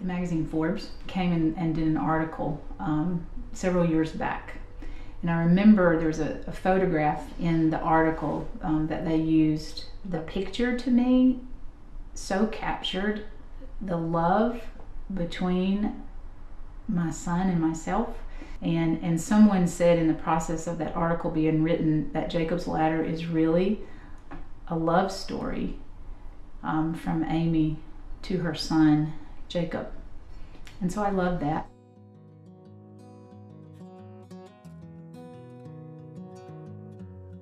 The magazine Forbes came in and did an article several years back. And I remember there was a photograph in the article that they used. The picture to me so captured the love between my son and myself. And someone said in the process of that article being written that Jacob's Ladder is really a love story from Amy to her son, Jacob. And so I love that.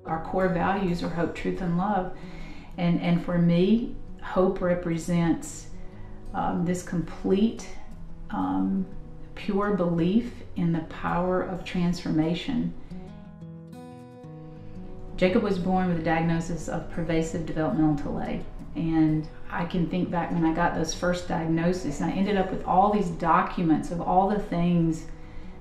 Our core values are hope, truth, and love. And for me, hope represents this complete, pure belief in the power of transformation. Jacob was born with a diagnosis of pervasive developmental delay. And I can think back when I got those first diagnoses, and I ended up with all these documents of all the things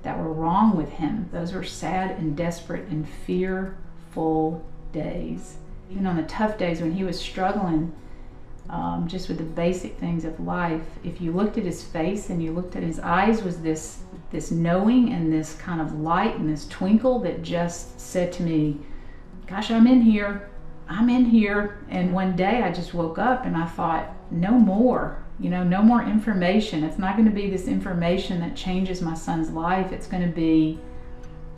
that were wrong with him. Those were sad and desperate and fearful days. Even on the tough days when he was struggling just with the basic things of life, if you looked at his face and you looked at his eyes, was this knowing and this kind of light and this twinkle that just said to me, gosh, I'm in here. And one day I just woke up and I thought, no more, no more information. It's not going to be this information that changes my son's life. It's going to be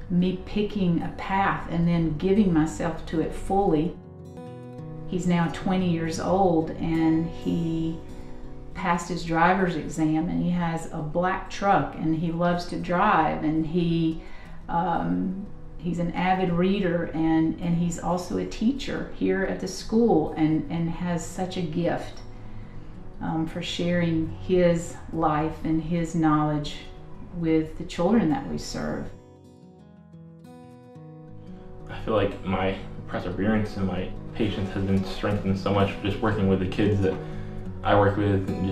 me picking a path and then giving myself to it fully. He's now 20 years old and he passed his driver's exam and he has a black truck and he loves to drive and he's an avid reader and he's also a teacher here at the school and has such a gift for sharing his life and his knowledge with the children that we serve. I feel like my perseverance and my patience has been strengthened so much just working with the kids that I work with and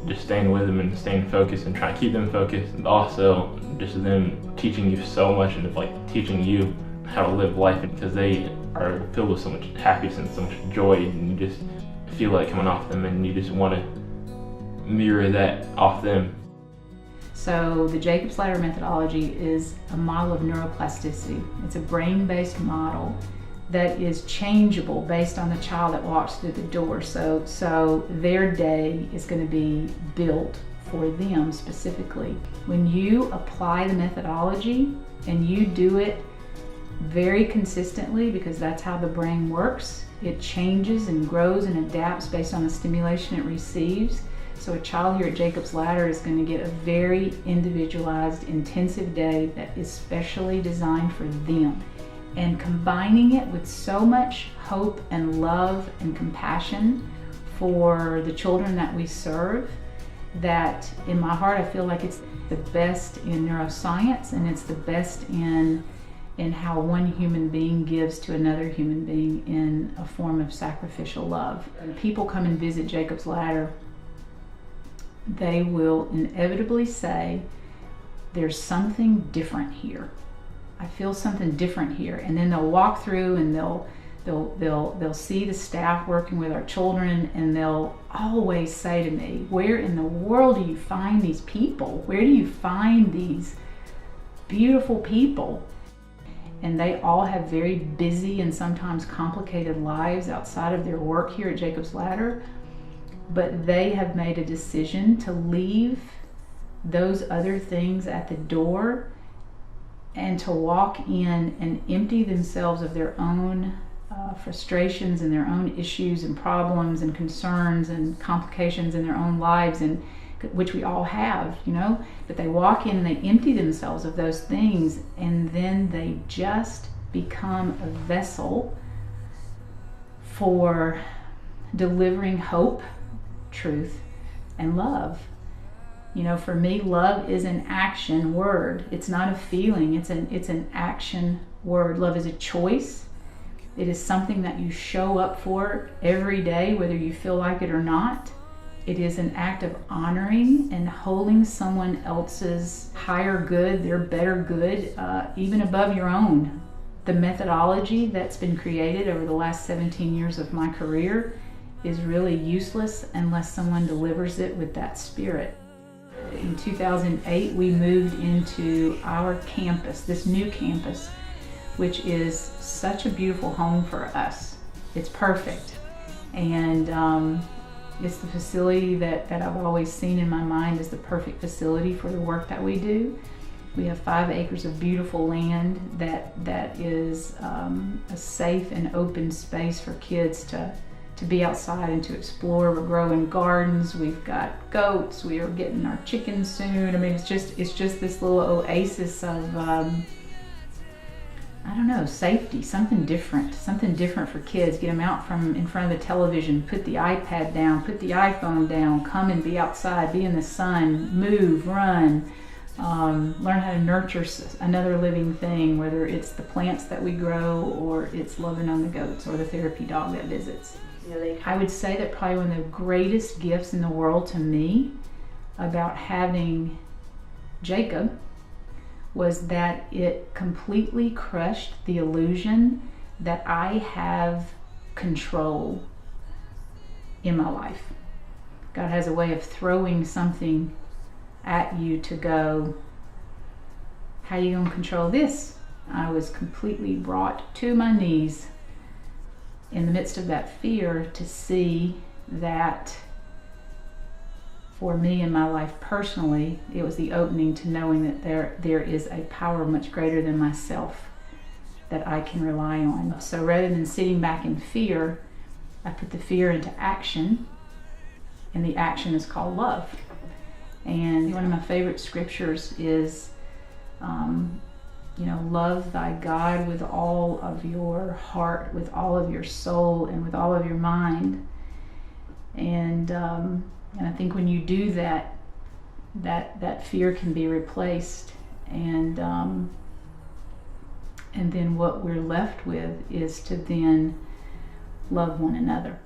just staying with them and staying focused and trying to keep them focused, and also just them teaching you so much and like teaching you how to live life, because they are filled with so much happiness and so much joy, and you just feel like coming off them and you just want to mirror that off them. So the Jacob's Ladder methodology is a model of neuroplasticity. It's a brain-based model that is changeable based on the child that walks through the door. So their day is going to be built for them specifically. When you apply the methodology and you do it very consistently, because that's how the brain works, it changes and grows and adapts based on the stimulation it receives. So a child here at Jacob's Ladder is going to get a very individualized, intensive day that is specially designed for them. And combining it with so much hope and love and compassion for the children that we serve, that in my heart I feel like it's the best in neuroscience and it's the best in how one human being gives to another human being in a form of sacrificial love. When people come and visit Jacob's Ladder, they will inevitably say, there's something different here. I feel something different here. And then they'll walk through and they'll see the staff working with our children, and they'll always say to me, where in the world do you find these people? Where do you find these beautiful people? And they all have very busy and sometimes complicated lives outside of their work here at Jacob's Ladder, but they have made a decision to leave those other things at the door and to walk in and empty themselves of their own frustrations and their own issues and problems and concerns and complications in their own lives, and which we all have, but they walk in and they empty themselves of those things, and then they just become a vessel for delivering hope, truth, and love. For me, love is an action word. It's not a feeling, it's an action word. Love is a choice. It is something that you show up for every day, whether you feel like it or not. It is an act of honoring and holding someone else's higher good, their better good, even above your own. The methodology that's been created over the last 17 years of my career is really useless unless someone delivers it with that spirit. in 2008, we moved into our campus, this new campus, which is such a beautiful home for us. It's perfect. And it's the facility that I've always seen in my mind as the perfect facility for the work that we do. We have 5 acres of beautiful land that is a safe and open space for kids to be outside and to explore. We're growing gardens, we've got goats, we are getting our chickens soon. I mean, it's just this little oasis of, I don't know, safety, something different for kids. Get them out from in front of the television, put the iPad down, put the iPhone down, come and be outside, be in the sun, move, run, learn how to nurture another living thing, whether it's the plants that we grow or it's loving on the goats or the therapy dog that visits. I would say that probably one of the greatest gifts in the world to me about having Jacob was that it completely crushed the illusion that I have control in my life. God has a way of throwing something at you to go, how are you going to control this? I was completely brought to my knees in the midst of that fear to see that for me in my life personally, it was the opening to knowing that there is a power much greater than myself that I can rely on. So rather than sitting back in fear, I put the fear into action, and the action is called love. And one of my favorite scriptures is, love thy God with all of your heart, with all of your soul, and with all of your mind. And I think when you do that, that fear can be replaced, and then what we're left with is to then love one another.